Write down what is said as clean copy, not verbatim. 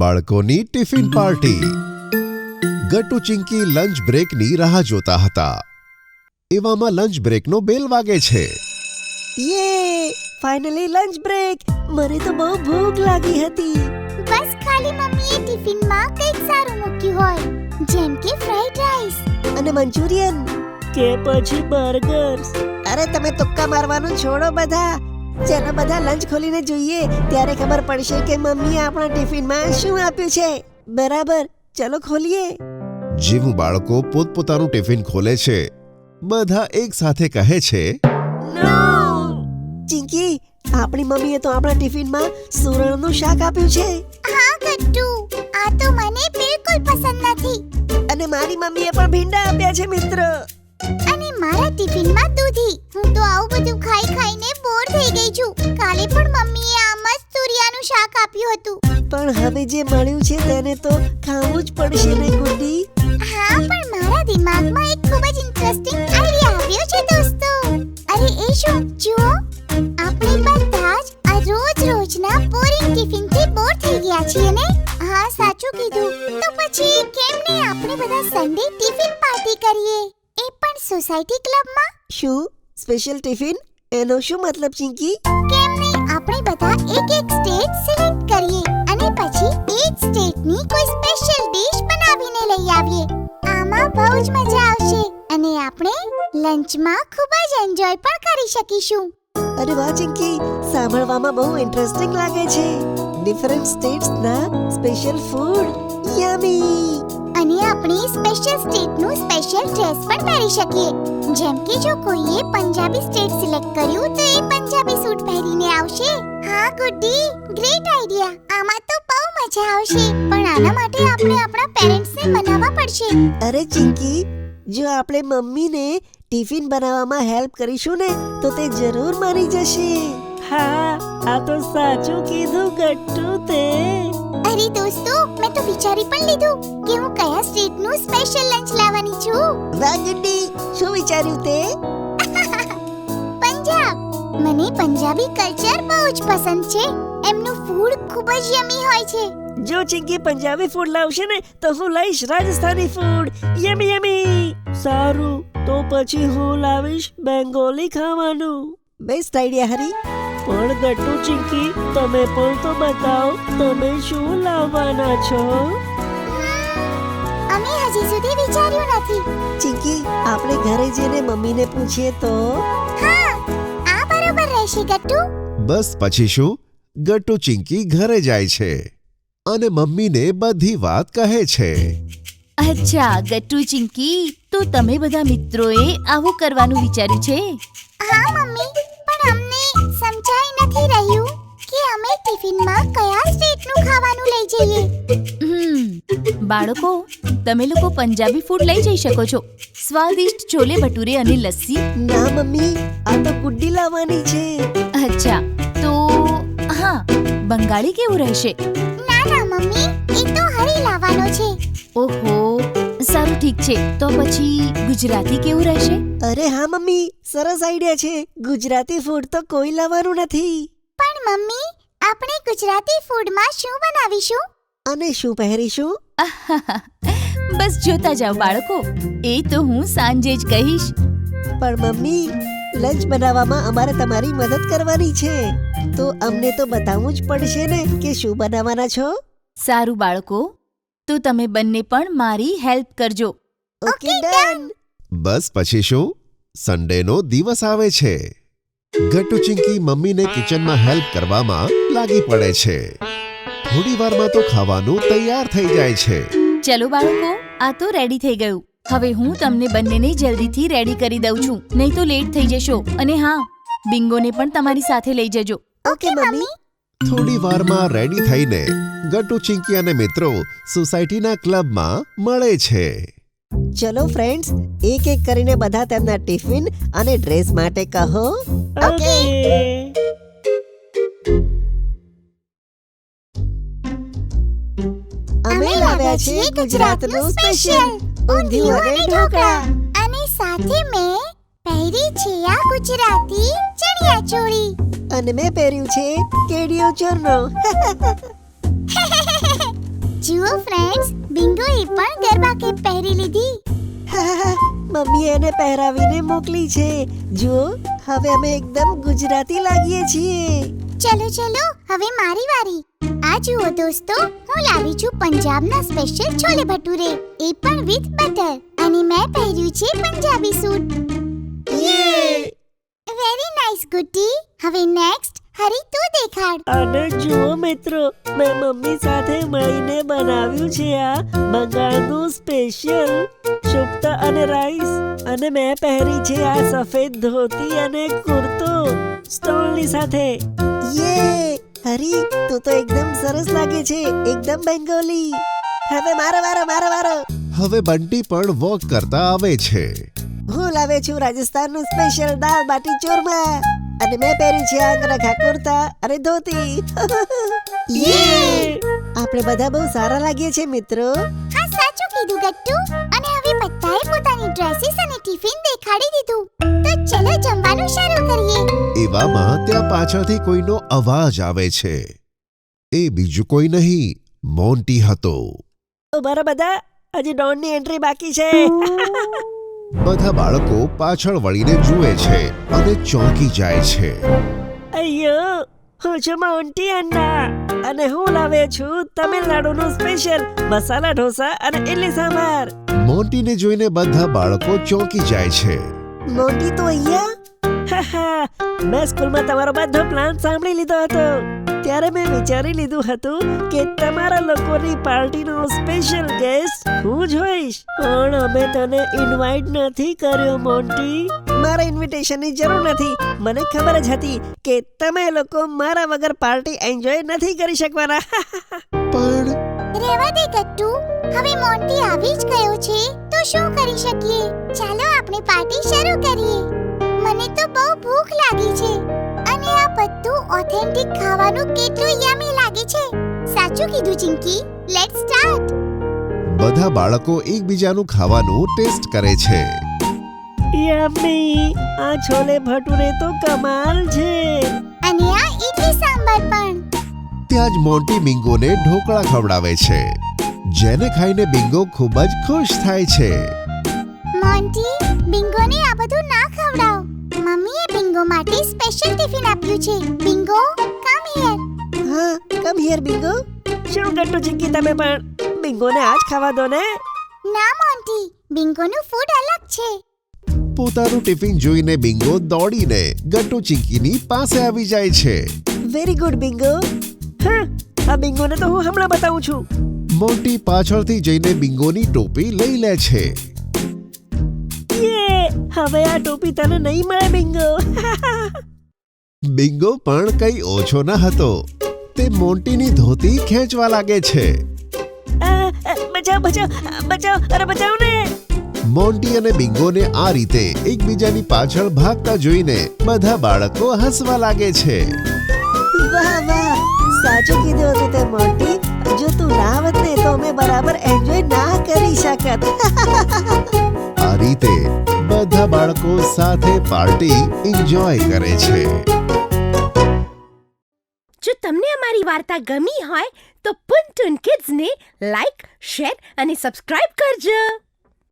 બાળકોની tiffin party. Gattu Chinki lunch બ્રેકની રાહ જોતા હતા. એવામાં લંચ બ્રેકનો બેલ વાગે છે. યે! Finally lunch break. મને તો બહુ ભૂખ લાગી હતી. બસ ખાલી મમ્મીએ ટિફિનમાં કંઈક સારું મૂક્યું હોય, જેમ કે ફ્રાઈડ રાઈસ અને મંચુરિયન કે પછી બર્ગર્સ. અરે તમે તુક્કા મારવાનું છોડો બધા. ચાલો બધા લંચ ખોલીને જોઈએ, ત્યારે ખબર પડશે કે મમ્મીએ આપણા ટિફિનમાં શું આપ્યું છે. બરાબર, ચલો ખોલીએ. જેવું બાળકો પોતપોતાનું ટિફિન ખોલે છે, બધા એક સાથે કહે છે, નો! ચિંકી, આપણી મમ્મીએ તો આપણા ટિફિનમાં સુરણનું શાક આપ્યું છે. હા ગટ્ટુ, આ તો મને બિલકુલ પસંદ નથી. અને મારી મમ્મીએ પણ ભીંડા આપ્યા છે મિત્ર. અને મારા ટિફિનમાં દૂધી. હું તો આવું બધું ખાઈને બોર થઈ ગઈ છું. કાલે પણ મમ્મીએ આ મસ્ત તુરિયાનું શાક આપ્યું હતું. પણ હવે જે મળ્યું છે તેને તો ખાવું જ પડશે ને ગુડી. હા, પણ મારા દિમાગમાં એક ખૂબ જ ઇન્ટરેસ્ટિંગ આઈડિયા આવ્યો છે દોસ્તો. અરે એ શું, જુઓ, આપણે બધા જ આ રોજના બોરિંગ ટિફિનથી બોર થઈ ગયા છીએ ને? હા, સાચું કીધું. તો પછી કેમ નહીં આપણે બધા સન્ડે ટિફિન પાર્ટી કરીએ, એ પણ સોસાયટી ક્લબમાં? શું સ્પેશિયલ ટિફિન? એનો શું મતલબ ચિંકી? કેમ નહીં આપણે બધા એક સ્ટેટ સિલેક્ટ કરીએ અને પછી એ જ સ્ટેટની કોઈ સ્પેશિયલ ડિશ બનાવીને લઈ આવીએ. આમાં બહુ જ મજા આવશે અને આપણે લંચમાં ખૂબ જ એન્જોય પણ કરી શકીશું. અરે વાહ ચિંકી, સાંભળવામાં બહુ ઇન્ટરેસ્ટિંગ લાગે છે. ડિફરન્ટ સ્ટેટ્સના સ્પેશિયલ ફૂડ, યમી! અને આપણે સ્પેશિયલ સ્ટેટનું સ્પેશિયલ ડ્રેસ પણ પહેરી શકીએ. જેમ કે જો કોઈએ પંજાબી સ્ટેટ સિલેક્ટ કર્યું તો એ પંજાબી સૂટ પહેરીને આવશે. હા ગુડ્ડી, ગ્રેટ આઈડિયા. આમાં તો બહુ મજા આવશે. પણ આના માટે આપણે આપણા પેરેન્ટ્સને મનાવવા પડશે. અરે ચિંકી, જો આપણે મમ્મીને ટિફિન બનાવવામાં હેલ્પ કરીશું ને તો તે જરૂર માની જશે. હા, આ તો સાચું કીધું ગટ્ટુ તે. અરે દોસ્તો, મેં તો વિચારી પણ લીધું કે હું કયા સ્ટેટનું સ્પેશિયલ લંચ લાવવાની છું. વાહ ગુડ્ડી, શું વિચાર્યું તે? પંજાબ. મને પંજાબી કલ્ચર બહુ જ પસંદ છે. એમનું ફૂડ ખૂબ જ યમી હોય છે. જો ચિંકી પંજાબી ફૂડ લાવશે ને તો હું લઈશ રાજસ્થાની ફૂડ. યમી યમી! સારું, તો પછી હું લાવીશ બેંગોલી ખાવાનું. બેસ્ટ આઈડિયા હરી. પણ ગટ્ટુ ચિંકી, તમે પણ તો બતાવો, તમે શું લાવવાના છો? અમે હજી સુધી વિચાર્યું નથી. ચિંકી, આપણે ઘરે જઈને મમ્મીને પૂછીએ તો? હા, આ બરોબર રહેશે ગટ્ટુ. બસ પછી શું? ગટ્ટુ ચિંકી ઘરે જાય છે અને મમ્મીને બધી વાત કહે છે. અચ્છા ગટ્ટુ ચિંકી, તો તમે બધા મિત્રોએ આવું કરવાનું વિચાર્યું છે? હા મમ્મી, પણ અમને સમજાઈ નથી રહ્યું કે અમે ટિફિનમાં કયા સ્ટેટનું ખાવાનું લઈ જઈએ. બાળકો, તમે લોકો પંજાબી ફૂડ લઈ જઈ શકો છો. સ્વાદિષ્ટ છોલે ભટુરે અને લસ્સી. ના મમ્મી, આ તો ગુડ્ડી લાવવાની છે. અચ્છા, તો હા, બંગાળી કેવું રહેશે? ના મમ્મી, એ તો હરી લાવવાનો છે. ઓહો, સારું ઠીક છે. તો પછી ગુજરાતી કેવું રહેશે? અરે હા મમ્મી, સરસ આઈડિયા છે. ગુજરાતી ફૂડ તો કોઈ લાવવાનું નથી. પણ મમ્મી, આપણે ગુજરાતી ફૂડમાં શું બનાવીશું? અને શું પહેરીશું? બસ જોતા જાઓ બાળકો, એ તો હું સાંજે જ કહીશ. પણ મમ્મી, લંચ બનાવવામાં અમારે તમારી મદદ કરવાની છે, તો અમને તો બતાવવું જ પડશે ને કે શું બનાવવાના છો. સારું બાળકો, તો તમે બંને પણ મારી હેલ્પ કરજો. Okay done. બસ પછી શું? સન્ડેનો દિવસ આવે છે. ગટ્ટુ ચિંકી મમ્મીને કિચનમાં હેલ્પ કરવામાં લાગી પડે છે. થોડી વારમાં તો ખાવાનું તૈયાર થઈ જાય છે. ચલો બાળકો, આ તો રેડી થઈ ગયું. હવે હું તમને બંનેને જલ્દીથી રેડી કરી દઉં છું, નહીં તો લેટ થઈ જશો. અને હા, બિંગોને પણ તમારી સાથે લઈ જજો. Okay mummy. થોડી વારમાં રેડી થઈને ગટ્ટુ ચિંકી અને મિત્રો સોસાયટીના ક્લબમાં મળે છે. ચલો ફ્રેન્ડ્સ, એક એક કરીને બધા તેમના ટિફિન અને ડ્રેસ માટે કહો. ઓકે. અમે લાવ્યા છીએ ગુજરાતનું સ્પેશિયલ ઊંધિયું અને ઢોકળા. અને સાથે મેં પહેરી છે આ ગુજરાતી ચણિયા ચોળી. અને મેં પહેર્યું છે કેડિયો ચોરનો. જુઓ ફ્રેન્ડ્સ, બિંગોએ પણ ગરબા કેપ પહેરી લીધી. મમ્મીએ એને પહેરાવીને મોકલી છે. જુઓ, હવે અમે એકદમ ગુજરાતી લાગીએ છીએ. ચલો હવે મારી વારી. આ જુઓ દોસ્તો, હું લાવી છું પંજાબના સ્પેશિયલ છોલે ભટુરે, એ પણ વિથ બટર. અને મેં પહેર્યું છે પંજાબી સૂટ. વેરી નાઇસ ગુટ્ટી. હવે નેક્સ્ટ હરી, તું દેખાડ. અને જુઓ મિત્રો, મેં મમ્મી સાથે મળીને બનાવ્યું છે આ બંગાળનું સ્પેશિયલ શુક્તા અને રાઈસ. અને મેં પહેરી છે આ સફેદ ધોતી અને કુર્તો સ્ટોલની સાથે. યે! હરી, તું તો એકદમ સરસ લાગે છે, એકદમ બેંગોલી. હવે મારો વારો. હવે બંટી પણ વોક કરતા આવે છે. હું લાવે છું રાજસ્થાનનું સ્પેશિયલ દાલ બાટી ચૂરમા. અને મેં પહેર્યું છે અંગરખા કુર્તા અને ધોતી. આપણે બધા બહુ સારા લાગીએ છીએ મિત્રો. હા, સાચું કીધું ગટ્ટુ. અને હવે બધાએ પોતાની ડ્રેસીસ અને ટિફિન દેખાડી દીધું. તો ચલો જમવાનું શરૂ કરીએ. એવામાં ત્યાં પાછળથી કોઈનો અવાજ આવે છે. એ બીજું કોઈ નહીં, મોન્ટી હતો. ઉભા બધા, હજી ડોનની એન્ટ્રી બાકી છે. બધા બાળકો પાછળ વળીને જુએ છે અને ચોંકી જાય છે. અయ్యో, હું છું મોન્ટી અન્ના અને હું લાવ્યો છું તમિલનાડુનું સ્પેશિયલ મસાલા ઢોસા અને ઇડલી સાંભાર. મોન્ટીને જોઈને બધા બાળકો ચોંકી જાય છે. મોન્ટી તો અહીંયા. મેં સ્કૂલમાં તમારો બધો પ્લાન સાંભળી લીધો હતો. ત્યારે મેં વિચારી લીધું હતું કે તમારા લોકોની પાર્ટીનો સ્પેશિયલ ગેસ્ટ હું જ હોઈશ. પણ અમે તને ઇન્વાઇટ નથી કર્યો મોન્ટી. મારા ઇન્વિટેશનની જરૂર નથી. મને ખબર જ હતી કે તમે લોકો મારા વગર પાર્ટી એન્જોય નથી કરી શકવાના. પણ રહેવા દે ગટ્ટુ. હવે મોન્ટી આવી જ ગયો છે તો શું કરી શકીએ. ચાલો આપણે પાર્ટી શરૂ કરીએ. મને તો બહુ ભૂખ લાગી છે. અને આ બધું ઓથેન્ટિક ખાવાનું કેટલું યમી લાગે છે. સાચું કીધું ચિંકી. Let's start. બધા બાળકો એકબીજાનું ખાવાનું ટેસ્ટ કરે છે. યમ્મી, આ છોલે ભટુરે તો કમાલ છે. અને આ ઇડલી સાંભાર પણ. ત્યાં જ મોન્ટી બિંગોને ઢોકળા ખવડાવે છે, જેને ખાઈને બિંગો ખૂબ જ ખુશ થાય છે. મોન્ટી, બિંગોને આ બધું ના ખવડાવ. મમ્મીએ બિંગો માટે સ્પેશિયલ ટિફિન આપ્યું છે. Bingo, come here. હા, કમ હિયર બિંગો. શું ગટ્ટુ ચીકી, તમે પણ બિંગોને આજ ખાવા દો ને. ના મોન્ટી, બિંગોનું ફૂડ અલગ છે. પોતાનું ટિફિન જોઈને બિંગો દોડીને ગટ્ટુ ચીંકીની પાસે આવી જાય છે. Very good bingo. હા, આ બિંગોને તો હું હમણાં બતાવું છું. મોન્ટી પાછળથી જઈને બિંગોની ટોપી લઈ લે છે. યે! હવે આ ટોપી તને નહીં મળે બિંગો. બિંગો પણ કઈ ઓછો ન હતો. તે મોન્ટીની ધોતી ખેંચવા લાગે છે. બચાવ, અરે બચાવ ને. મોન્ટી અને બિંગોને આ રીતે એકબીજાની પાછળ ભાગતા જોઈને બધા બાળકો હસવા લાગે છે. વાહ વાહ, સાચું કીધું હતું તે મોન્ટી. જો તું ના આવત ને તો અમે બરાબર એન્જોય ના કરી શકત. આ રીતે બધા બાળકો સાથે પાર્ટી એન્જોય કરે છે. જો તમને અમારી વાર્તા ગમી હોય તો પુન ટુન કિડ્સને લાઈક, શેર અને સબસ્ક્રાઇબ કરજો.